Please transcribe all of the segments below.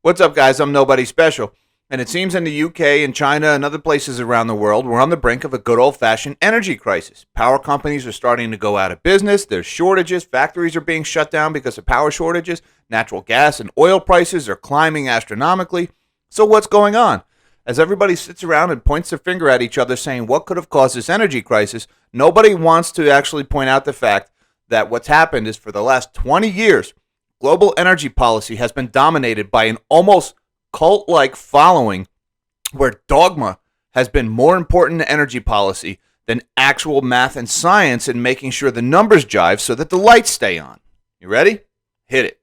What's up, guys? I'm Nobody Special. And it seems in the UK and China and other places around the world, we're on the brink of a good old-fashioned energy crisis. Power companies are starting to go out of business. There's shortages. Factories are being shut down because of power shortages. Natural gas and oil prices are climbing astronomically. So what's going on? As everybody sits around and points their finger at each other saying, what could have caused this energy crisis? Nobody wants to actually point out the fact that what's happened is for the last 20 years, global energy policy has been dominated by an almost cult-like following where dogma has been more important to energy policy than actual math and science in making sure the numbers jive so that the lights stay on. You ready? Hit it.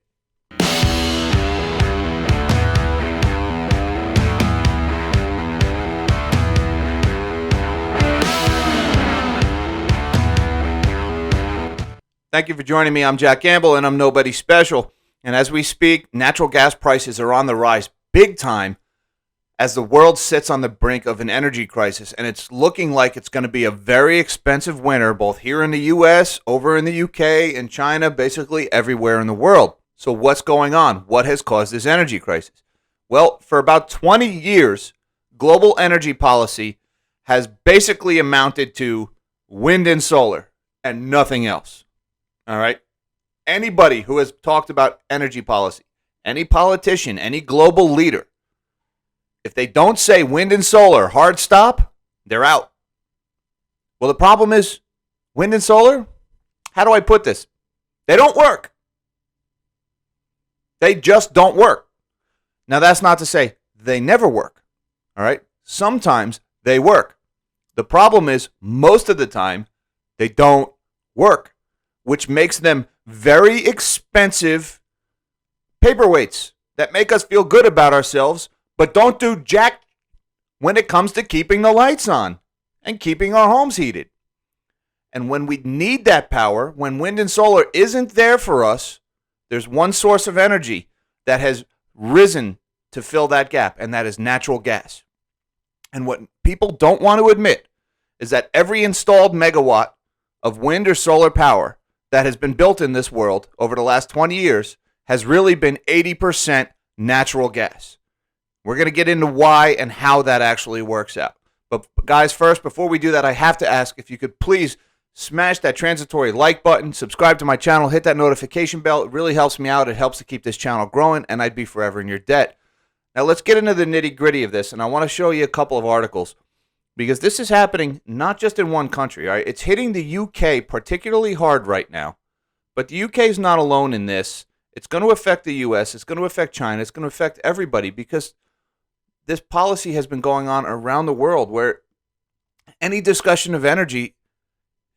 Thank you for joining me. I'm Jack Gamble, and I'm Nobody Special. And as we speak, natural gas prices are on the rise big time as the world sits on the brink of an energy crisis. And it's looking like it's going to be a very expensive winter, both here in the U.S., over in the U.K., and China, basically everywhere in the world. So what's going on? What has caused this energy crisis? Well, for about 20 years, global energy policy has basically amounted to wind and solar and nothing else. All right. Anybody who has talked about energy policy, any politician, any global leader, if they don't say wind and solar, hard stop, they're out. Well, the problem is wind and solar, how do I put this? They don't work. They just don't work. Now, that's not to say they never work. All right. Sometimes they work. The problem is most of the time they don't work, which makes them very expensive paperweights that make us feel good about ourselves, but don't do jack when it comes to keeping the lights on and keeping our homes heated. And when we need that power, when wind and solar isn't there for us, there's one source of energy that has risen to fill that gap, and that is natural gas. And what people don't want to admit is that every installed megawatt of wind or solar power that has been built in this world over the last 20 years has really been 80% natural gas. We're going to get into why and how that actually works out. But guys, first, before we do that, I have to ask if you could please smash that transitory like button, subscribe to my channel, hit that notification bell. It really helps me out. It helps to keep this channel growing, and I'd be forever in your debt. Now let's get into the nitty-gritty of this, and I want to show you a couple of articles, because this is happening not just in one country. All right? It's hitting the UK particularly hard right now. But the UK is not alone in this. It's going to affect the US. It's going to affect China. It's going to affect everybody, because this policy has been going on around the world where any discussion of energy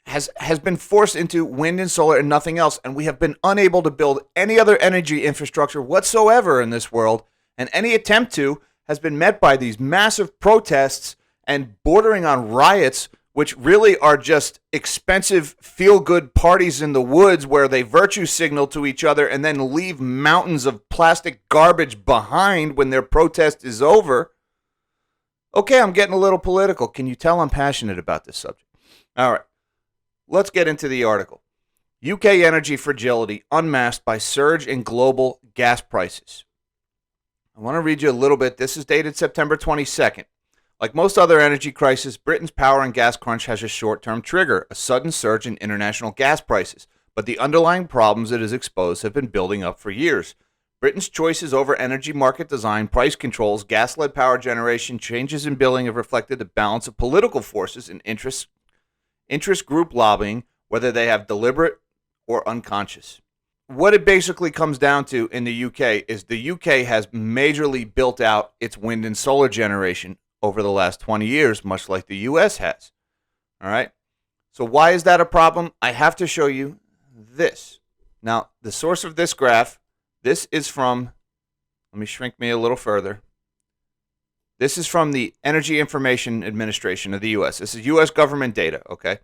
has been forced into wind and solar and nothing else. And we have been unable to build any other energy infrastructure whatsoever in this world. And any attempt to has been met by these massive protests and bordering on riots, which really are just expensive feel-good parties in the woods where they virtue signal to each other and then leave mountains of plastic garbage behind when their protest is over. Okay, I'm getting a little political. Can you tell I'm passionate about this subject? All right, let's get into the article. UK energy fragility unmasked by surge in global gas prices. I want to read you a little bit. This is dated September 22nd. Like most other energy crises, Britain's power and gas crunch has a short-term trigger, a sudden surge in international gas prices. But the underlying problems it has exposed have been building up for years. Britain's choices over energy market design, price controls, gas-led power generation, changes in billing have reflected the balance of political forces and interest group lobbying, whether they have deliberate or unconscious. What it basically comes down to in the UK is the UK has majorly built out its wind and solar generation over the last 20 years, much like the U.S. has. All right? So why is that a problem? I have to show you this. Now, the source of this graph, this is from, let me shrink me a little further. This is from the Energy Information Administration of the U.S. This is U.S. government data, okay?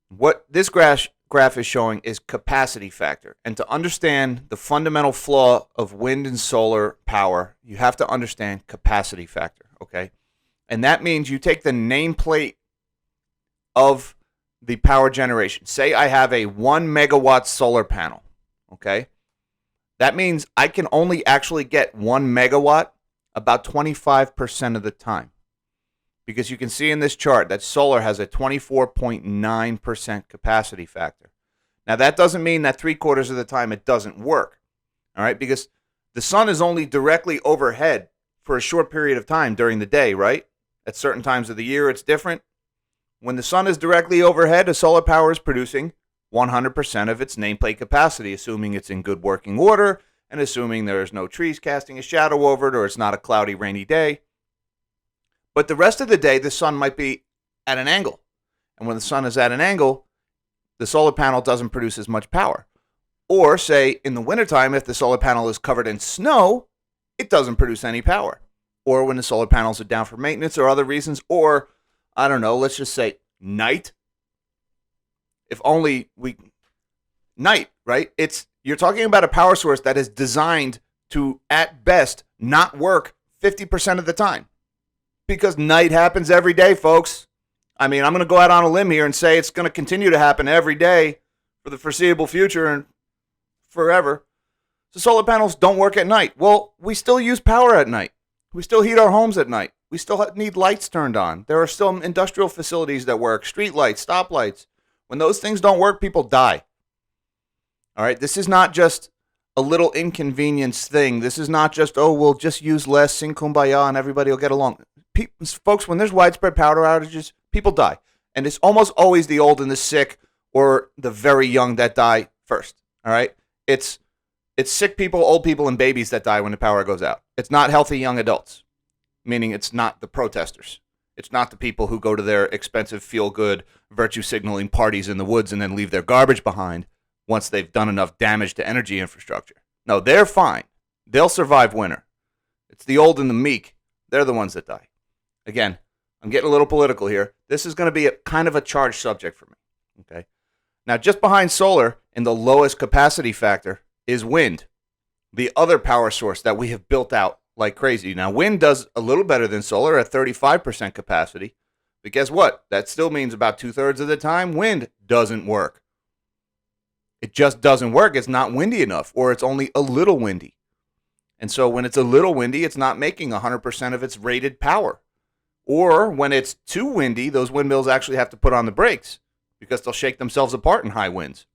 What this graph is showing is capacity factor. And to understand the fundamental flaw of wind and solar power, you have to understand capacity factor, okay? And that means you take the nameplate of the power generation. Say I have a 1 megawatt solar panel, okay? That means I can only actually get 1 megawatt about 25% of the time. Because you can see in this chart that solar has a 24.9% capacity factor. Now, that doesn't mean that 3/4 of the time it doesn't work, all right? Because the sun is only directly overhead for a short period of time during the day, right? At certain times of the year, it's different. When the sun is directly overhead, a solar power is producing 100% of its nameplate capacity, assuming it's in good working order and assuming there's no trees casting a shadow over it or it's not a cloudy, rainy day. But the rest of the day, the sun might be at an angle. And when the sun is at an angle, the solar panel doesn't produce as much power. Or, say, in the wintertime, if the solar panel is covered in snow, it doesn't produce any power. Or when the solar panels are down for maintenance or other reasons. Or, I don't know, let's just say night. If only night, right? You're talking about a power source that is designed to, at best, not work 50% of the time. Because night happens every day, folks. I mean, I'm going to go out on a limb here and say it's going to continue to happen every day for the foreseeable future and forever. So solar panels don't work at night. Well, we still use power at night. We still heat our homes at night. We still need lights turned on. There are still industrial facilities that work, street lights, stoplights. When those things don't work, people die. All right, this is not just a little inconvenience thing. This is not just, oh, we'll just use less, sing kumbaya, and everybody will get along. Folks, when there's widespread power outages, people die. And it's almost always the old and the sick or the very young that die first. All right? It's sick people, old people, and babies that die when the power goes out. It's not healthy young adults, meaning it's not the protesters. It's not the people who go to their expensive, feel-good, virtue-signaling parties in the woods and then leave their garbage behind once they've done enough damage to energy infrastructure. No, they're fine. They'll survive winter. It's the old and the meek. They're the ones that die. Again, I'm getting a little political here. This is going to be a kind of a charged subject for me. Okay. Now, just behind solar in the lowest capacity factor is wind, the other power source that we have built out like crazy. Now, wind does a little better than solar at 35% capacity. But guess what? That still means about 2/3 of the time, wind doesn't work. It just doesn't work. It's not windy enough, or it's only a little windy. And so when it's a little windy, it's not making 100% of its rated power. Or when it's too windy, those windmills actually have to put on the brakes because they'll shake themselves apart in high winds.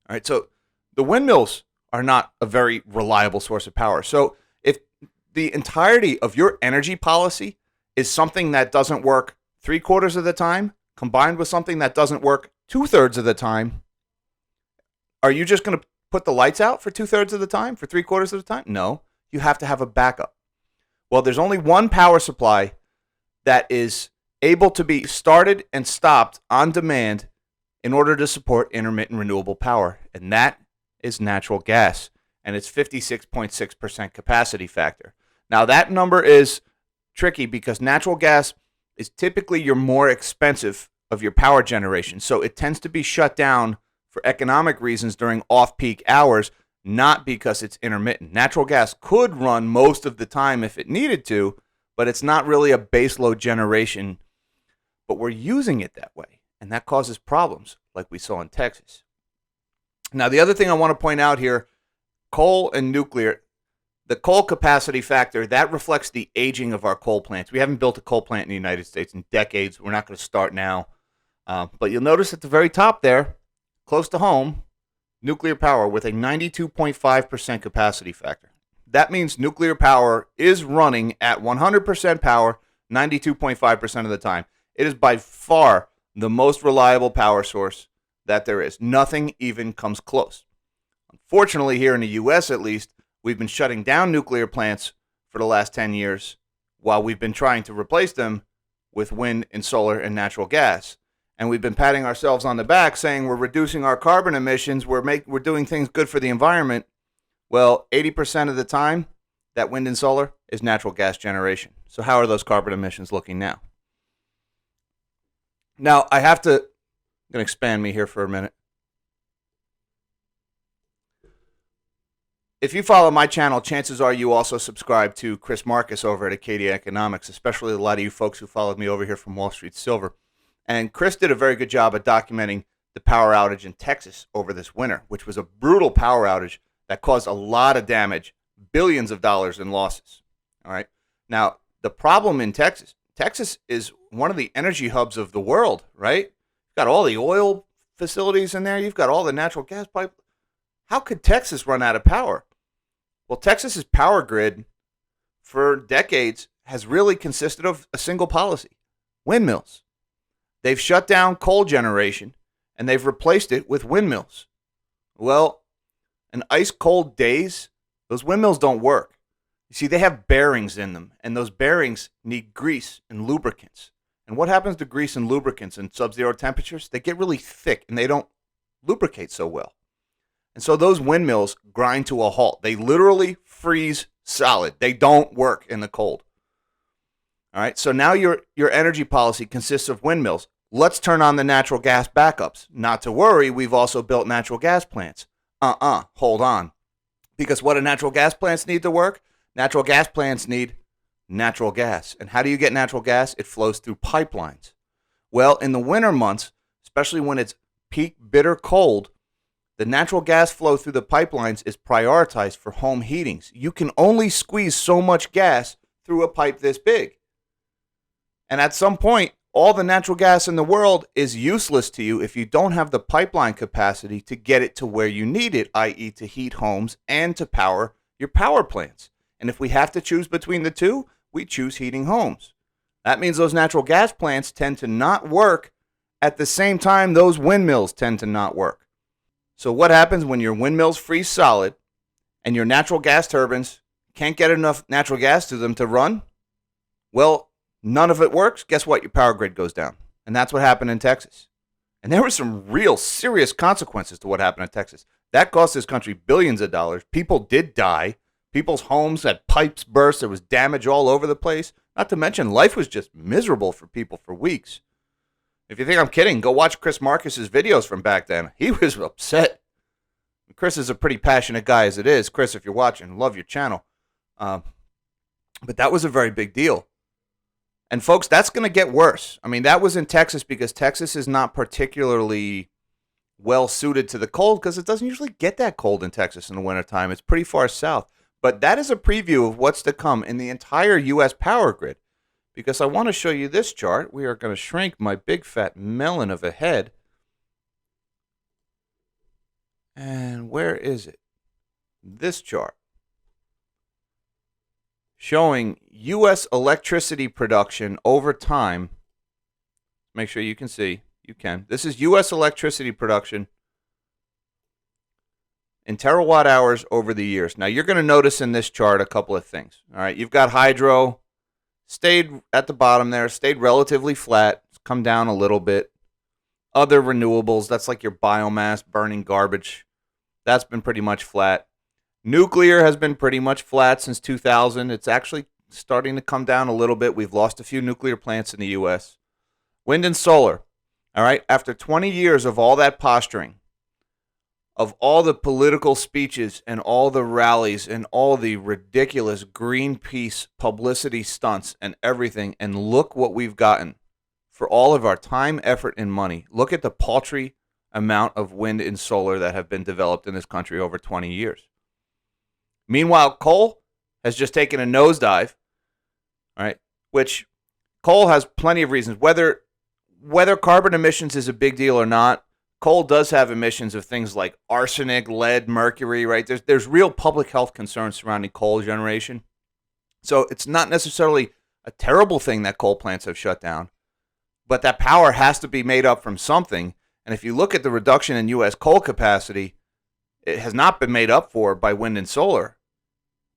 All right, so the windmills are not a very reliable source of power. So if the entirety of your energy policy is something that doesn't work 3/4 of the time, combined with something that doesn't work 2/3 of the time, are you just going to put the lights out for 2/3 of the time, for 3/4 of the time? No, you have to have a backup. Well, there's only one power supply that is able to be started and stopped on demand in order to support intermittent renewable power, and that is natural gas, and it's 56.6% capacity factor. Now, that number is tricky because natural gas is typically your more expensive of your power generation, so it tends to be shut down for economic reasons during off-peak hours, not because it's intermittent. Natural gas could run most of the time if it needed to, but it's not really a baseload generation. But we're using it that way, and that causes problems like we saw in Texas. Now, the other thing I want to point out here, coal and nuclear, the coal capacity factor, that reflects the aging of our coal plants. We haven't built a coal plant in the United States in decades. We're not going to start now. But you'll notice at the very top there, close to home, nuclear power with a 92.5% capacity factor. That means nuclear power is running at 100% power 92.5% of the time. It is by far the most reliable power source that there is. Nothing even comes close. Unfortunately, here in the U.S. at least, we've been shutting down nuclear plants for the last 10 years while we've been trying to replace them with wind and solar and natural gas. And we've been patting ourselves on the back saying we're reducing our carbon emissions, we're doing things good for the environment. Well, 80% of the time, that wind and solar is natural gas generation. So how are those carbon emissions looking now? Now, I'm going to expand me here for a minute. If you follow my channel, chances are you also subscribe to Chris Marcus over at Acadia Economics, especially a lot of you folks who followed me over here from Wall Street Silver. And Chris did a very good job at documenting the power outage in Texas over this winter, which was a brutal power outage that caused a lot of damage, billions of dollars in losses. All right. Now, the problem in Texas is one of the energy hubs of the world, right? You've got all the oil facilities in there. You've got all the natural gas pipe. How could Texas run out of power? Well, Texas's power grid for decades has really consisted of a single policy: windmills. They've shut down coal generation and they've replaced it with windmills. Well, in ice cold days, those windmills don't work. You see, they have bearings in them, and those bearings need grease and lubricants. And what happens to grease and lubricants in sub-zero temperatures? They get really thick and they don't lubricate so well. And so those windmills grind to a halt. They literally freeze solid. They don't work in the cold. All right, so now your energy policy consists of windmills. Let's turn on the natural gas backups. Not to worry, we've also built natural gas plants. Hold on. Because what do natural gas plants need to work? Natural gas plants need natural gas. And how do you get natural gas? It flows through pipelines. Well, in the winter months, especially when it's peak bitter cold, the natural gas flow through the pipelines is prioritized for home heatings. You can only squeeze so much gas through a pipe this big. And at some point, all the natural gas in the world is useless to you if you don't have the pipeline capacity to get it to where you need it, i.e. to heat homes and to power your power plants. And if we have to choose between the two, we choose heating homes. That means those natural gas plants tend to not work at the same time those windmills tend to not work. So what happens when your windmills freeze solid and your natural gas turbines can't get enough natural gas to them to run? Well, none of it works. Guess what? Your power grid goes down. And that's what happened in Texas. And there were some real serious consequences to what happened in Texas. That cost this country billions of dollars. People did die. People's homes had pipes burst. There was damage all over the place. Not to mention, life was just miserable for people for weeks. If you think I'm kidding, go watch Chris Marcus's videos from back then. He was upset. Chris is a pretty passionate guy as it is. Chris, if you're watching, love your channel. But that was a very big deal. And folks, that's going to get worse. I mean, that was in Texas because Texas is not particularly well suited to the cold because it doesn't usually get that cold in Texas in the wintertime. It's pretty far south. But that is a preview of what's to come in the entire U.S. power grid. Because I want to show you this chart. We are going to shrink my big fat melon of a head. And where is it? This chart. Showing U.S. electricity production over time. Make sure you can see. You can. This is U.S. electricity production in terawatt hours over the years. Now, you're going to notice in this chart a couple of things. All right, you've got hydro. Stayed at the bottom there, stayed relatively flat, it's come down a little bit. Other renewables, that's like your biomass, burning garbage, that's been pretty much flat. Nuclear has been pretty much flat since 2000. It's actually starting to come down a little bit. We've lost a few nuclear plants in the U.S. Wind and solar, all right, after 20 years of all that posturing, of all the political speeches and all the rallies and all the ridiculous Greenpeace publicity stunts and everything, and look what we've gotten for all of our time, effort, and money. Look at the paltry amount of wind and solar that have been developed in this country over 20 years. Meanwhile, coal has just taken a nosedive, all right, which coal has plenty of reasons. Whether carbon emissions is a big deal or not, coal does have emissions of things like arsenic, lead, mercury, right? There's real public health concerns surrounding coal generation. So it's not necessarily a terrible thing that coal plants have shut down, but that power has to be made up from something. And if you look at the reduction in U.S. coal capacity, it has not been made up for by wind and solar.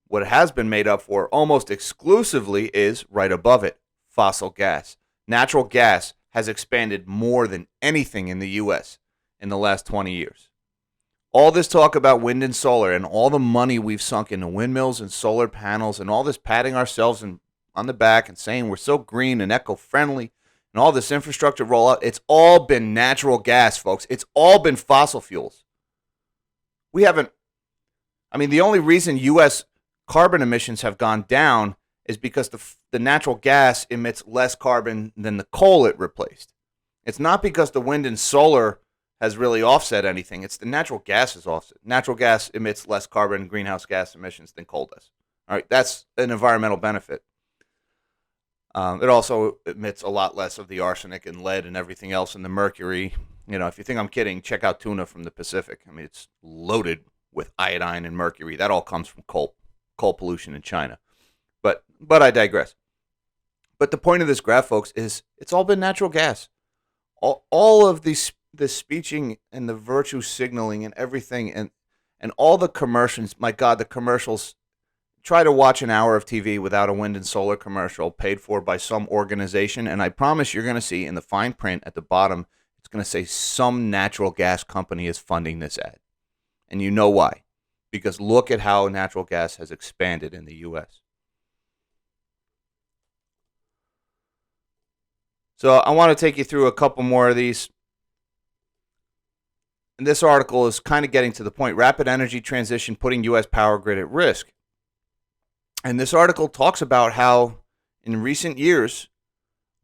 What it has been made up for almost exclusively is right above it, fossil gas. Natural gas has expanded more than anything in the U.S. in the last 20 years. All this talk about wind and solar and all the money we've sunk into windmills and solar panels and all this patting ourselves on the back and saying we're so green and eco-friendly and all this infrastructure rollout, it's all been natural gas, folks. It's all been fossil fuels. The only reason U.S. carbon emissions have gone down is because the natural gas emits less carbon than the coal it replaced. It's not because the wind and solar has really offset anything. It's the natural gas's offset. Natural gas emits less carbon and greenhouse gas emissions than coal does. All right, that's an environmental benefit. It also emits a lot less of the arsenic and lead and everything else, and the mercury. If you think I'm kidding, check out tuna from the Pacific. I mean, it's loaded with iodine and mercury. That all comes from coal pollution in China. But I digress. But the point of this graph, folks, is it's all been natural gas. All of the speeching and the virtue signaling and everything and all the commercials. My God, the commercials. Try to watch an hour of TV without a wind and solar commercial paid for by some organization, and I promise you're going to see in the fine print at the bottom, it's going to say some natural gas company is funding this ad. And you know why. Because look at how natural gas has expanded in the U.S. So I want to take you through a couple more of these. And this article is kind of getting to the point. Rapid energy transition putting U.S. power grid at risk. And this article talks about how in recent years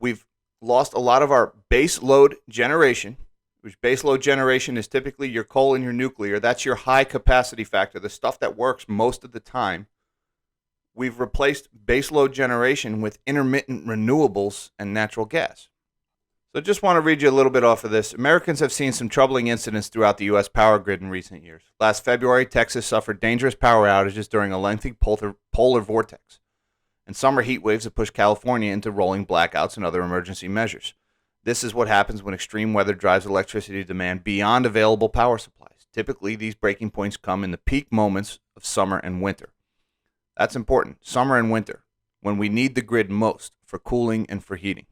we've lost a lot of our base load generation, which base load generation is typically your coal and your nuclear. That's your high capacity factor, the stuff that works most of the time. We've replaced base load generation with intermittent renewables and natural gas. So just want to read you a little bit off of this. Americans have seen some troubling incidents throughout the U.S. power grid in recent years. Last February, Texas suffered dangerous power outages during a lengthy polar vortex. And summer heat waves have pushed California into rolling blackouts and other emergency measures. This is what happens when extreme weather drives electricity demand beyond available power supplies. Typically, these breaking points come in the peak moments of summer and winter. That's important, summer and winter, when we need the grid most for cooling and for heating.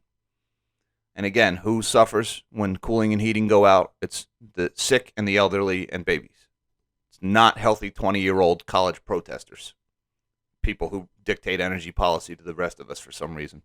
And again, who suffers when cooling and heating go out? It's the sick and the elderly and babies. It's not healthy 20-year-old college protesters, people who dictate energy policy to the rest of us for some reason.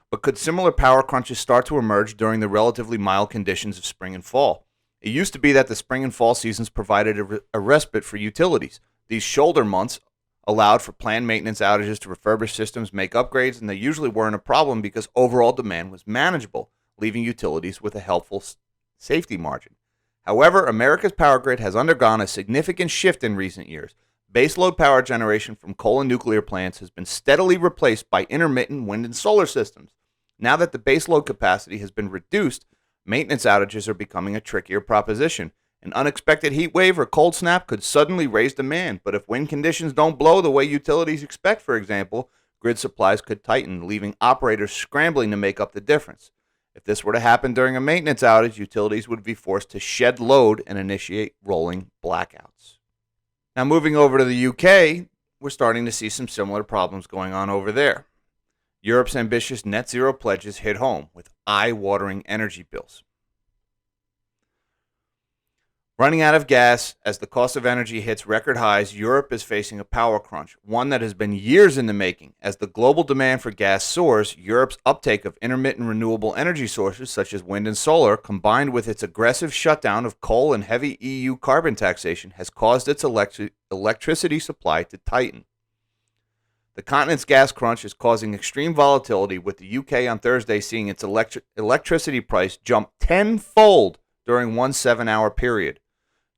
But could similar power crunches start to emerge during the relatively mild conditions of spring and fall? It used to be that the spring and fall seasons provided a respite for utilities. These shoulder months allowed for planned maintenance outages to refurbish systems, make upgrades, and they usually weren't a problem because overall demand was manageable, leaving utilities with a helpful safety margin. However, America's power grid has undergone a significant shift in recent years. Baseload power generation from coal and nuclear plants has been steadily replaced by intermittent wind and solar systems. Now that the baseload capacity has been reduced, maintenance outages are becoming a trickier proposition. An unexpected heat wave or cold snap could suddenly raise demand, but if wind conditions don't blow the way utilities expect, for example, grid supplies could tighten, leaving operators scrambling to make up the difference. If this were to happen during a maintenance outage, utilities would be forced to shed load and initiate rolling blackouts. Now, moving over to the UK, we're starting to see some similar problems going on over there. Europe's ambitious net zero pledges hit home with eye-watering energy bills. Running out of gas as the cost of energy hits record highs, Europe is facing a power crunch, one that has been years in the making. As the global demand for gas soars, Europe's uptake of intermittent renewable energy sources such as wind and solar, combined with its aggressive shutdown of coal and heavy EU carbon taxation, has caused its electricity supply to tighten. The continent's gas crunch is causing extreme volatility, with the UK on Thursday seeing its electricity price jump tenfold during one 7-hour period,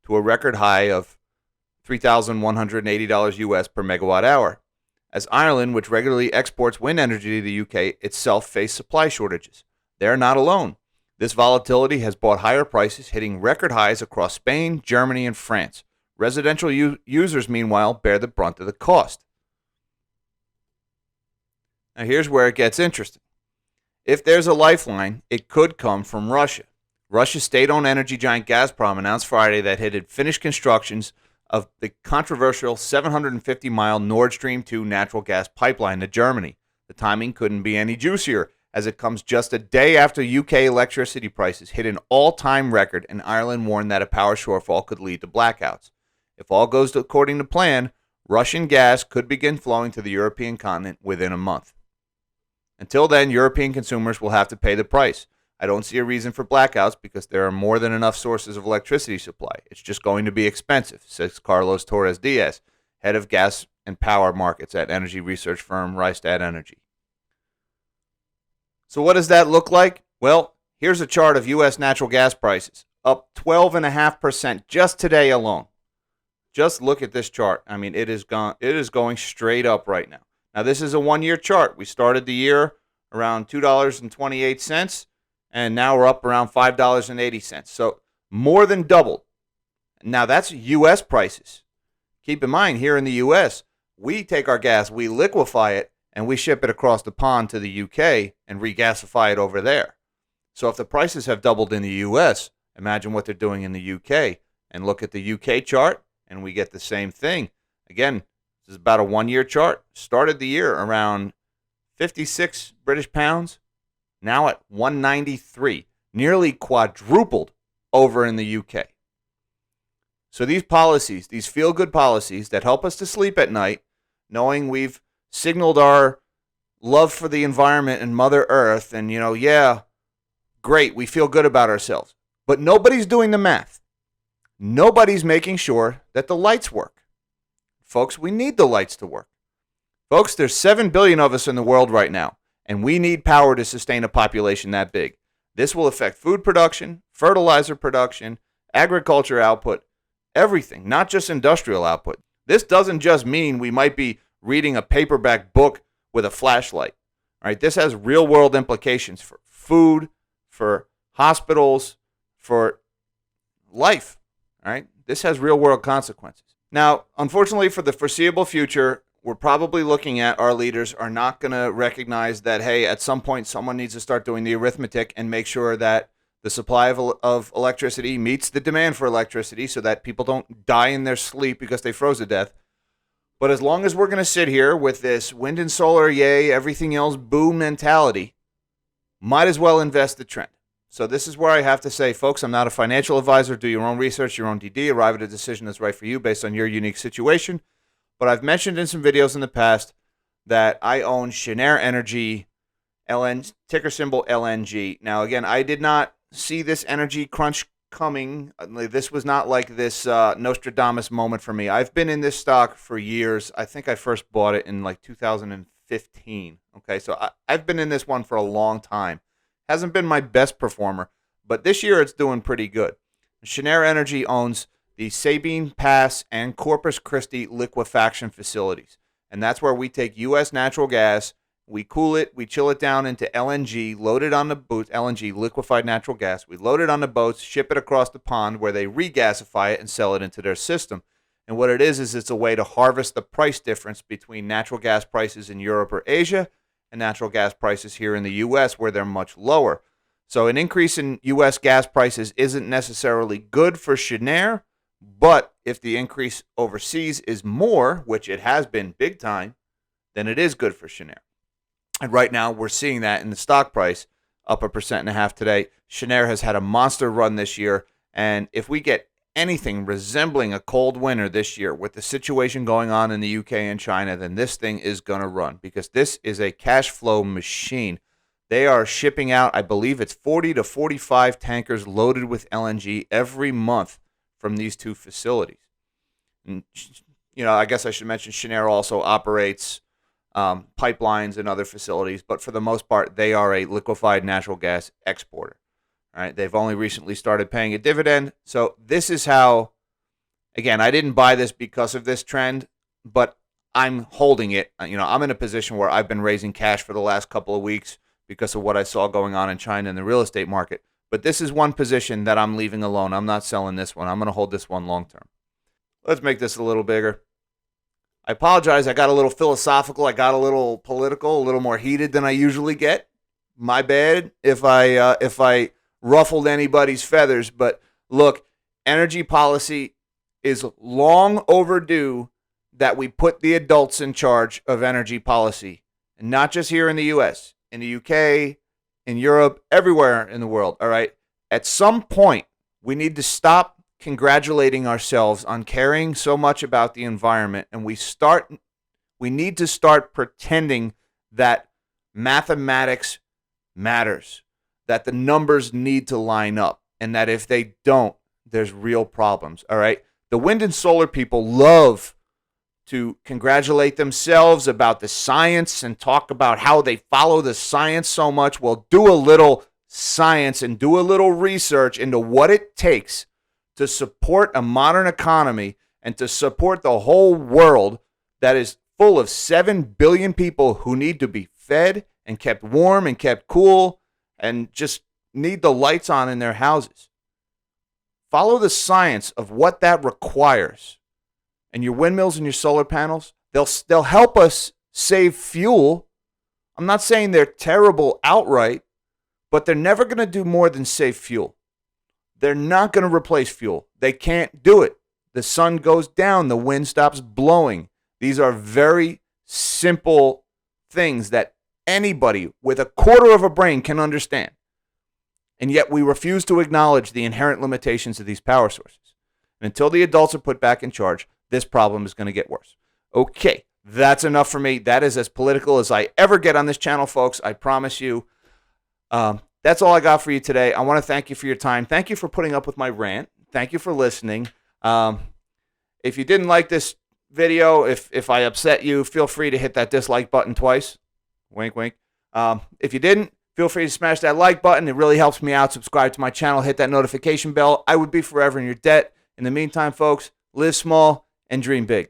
to a record high of $3,180 US per megawatt hour, as Ireland, which regularly exports wind energy to the UK, itself faced supply shortages. They're not alone. This volatility has brought higher prices, hitting record highs across Spain, Germany, and France. Residential users, meanwhile, bear the brunt of the cost. Now here's where it gets interesting. If there's a lifeline, it could come from Russia. Russia's state-owned energy giant Gazprom announced Friday that it had finished constructions of the controversial 750-mile Nord Stream 2 natural gas pipeline to Germany. The timing couldn't be any juicier, as it comes just a day after UK electricity prices hit an all-time record, and Ireland warned that a power shortfall could lead to blackouts. If all goes according to plan, Russian gas could begin flowing to the European continent within a month. Until then, European consumers will have to pay the price. I don't see a reason for blackouts because there are more than enough sources of electricity supply. It's just going to be expensive, says Carlos Torres Diaz, head of gas and power markets at energy research firm Rystad Energy. So what does that look like? Well, here's a chart of U.S. natural gas prices. up 12.5% just today alone. Just look at this chart. I mean, it is going straight up right now. Now, this is a one-year chart. We started the year around $2.28, and now we're up around $5.80. So more than doubled. Now, that's U.S. prices. Keep in mind, here in the U.S., we take our gas, we liquefy it, and we ship it across the pond to the U.K. and regasify it over there. So if the prices have doubled in the U.S., imagine what they're doing in the U.K. And look at the U.K. chart, and we get the same thing. Again, this is about a one-year chart. Started the year around 56 British pounds, now at 193, nearly quadrupled over in the UK. So these policies, these feel-good policies that help us to sleep at night, knowing we've signaled our love for the environment and Mother Earth, and, great, we feel good about ourselves. But nobody's doing the math. Nobody's making sure that the lights work. Folks, we need the lights to work. Folks, there's 7 billion of us in the world right now, and we need power to sustain a population that big. This will affect food production, fertilizer production, agriculture output, everything, not just industrial output. This doesn't just mean we might be reading a paperback book with a flashlight. All right, this has real-world implications for food, for hospitals, for life. All right, this has real-world consequences. Now, unfortunately, for the foreseeable future, we're probably looking at our leaders are not going to recognize that, hey, at some point someone needs to start doing the arithmetic and make sure that the supply of electricity meets the demand for electricity so that people don't die in their sleep because they froze to death. But as long as we're going to sit here with this wind and solar, yay, everything else, boo mentality, might as well invest the trend. So this is where I have to say, folks, I'm not a financial advisor. Do your own research, your own DD, arrive at a decision that's right for you based on your unique situation. But I've mentioned in some videos in the past that I own Cheniere Energy, ticker symbol LNG. Now, again, I did not see this energy crunch coming. This was not like this Nostradamus moment for me. I've been in this stock for years. I think I first bought it in like 2015. Okay, so I've been in this one for a long time. Hasn't been my best performer, but this year it's doing pretty good. Cheniere Energy owns the Sabine Pass and Corpus Christi liquefaction facilities, and that's where we take U.S. natural gas, we cool it, we chill it down into LNG, load it on the boats, LNG, liquefied natural gas. We load it on the boats, ship it across the pond where they regasify it and sell it into their system. And what it is it's a way to harvest the price difference between natural gas prices in Europe or Asia and natural gas prices here in the U.S. where they're much lower. So an increase in U.S. gas prices isn't necessarily good for Cheniere, but if the increase overseas is more, which it has been big time, then it is good for Cheniere. And right now we're seeing that in the stock price, up 1.5% today. Cheniere has had a monster run this year, and if we get anything resembling a cold winter this year with the situation going on in the UK and China, then this thing is going to run because this is a cash flow machine. They are shipping out, I believe it's 40 to 45 tankers loaded with LNG every month from these two facilities. And, I guess I should mention Cheniere also operates pipelines and other facilities, but for the most part, they are a liquefied natural gas exporter. All right, they've only recently started paying a dividend. So this is how, again, I didn't buy this because of this trend, but I'm holding it. I'm in a position where I've been raising cash for the last couple of weeks because of what I saw going on in China in the real estate market. But this is one position that I'm leaving alone. I'm not selling this one. I'm going to hold this one long term. Let's make this a little bigger. I apologize. I got a little philosophical. I got a little political, a little more heated than I usually get. My bad if I ruffled anybody's feathers. But look, energy policy is long overdue that we put the adults in charge of energy policy. And not just here in the U.S., in the UK, in Europe, everywhere in the world, all right? At some point, we need to stop congratulating ourselves on caring so much about the environment, and we need to start pretending that mathematics matters, that the numbers need to line up, and that if they don't, there's real problems, all right? The wind and solar people love to congratulate themselves about the science and talk about how they follow the science so much. Well, do a little science and do a little research into what it takes to support a modern economy and to support the whole world that is full of 7 billion people who need to be fed and kept warm and kept cool and just need the lights on in their houses. Follow the science of what that requires. And your windmills and your solar panels, they'll help us save fuel. I'm not saying they're terrible outright, but they're never going to do more than save fuel. They're not going to replace fuel. They can't do it. The sun goes down, the wind stops blowing. These are very simple things that anybody with a quarter of a brain can understand. And yet we refuse to acknowledge the inherent limitations of these power sources. And until the adults are put back in charge, this problem is going to get worse. Okay, that's enough for me. That is as political as I ever get on this channel, folks. I promise you. That's all I got for you today. I want to thank you for your time. Thank you for putting up with my rant. Thank you for listening. If you didn't like this video, if I upset you, feel free to hit that dislike button twice. Wink, wink. If you didn't, feel free to smash that like button. It really helps me out. Subscribe to my channel. Hit that notification bell. I would be forever in your debt. In the meantime, folks, live small and dream big.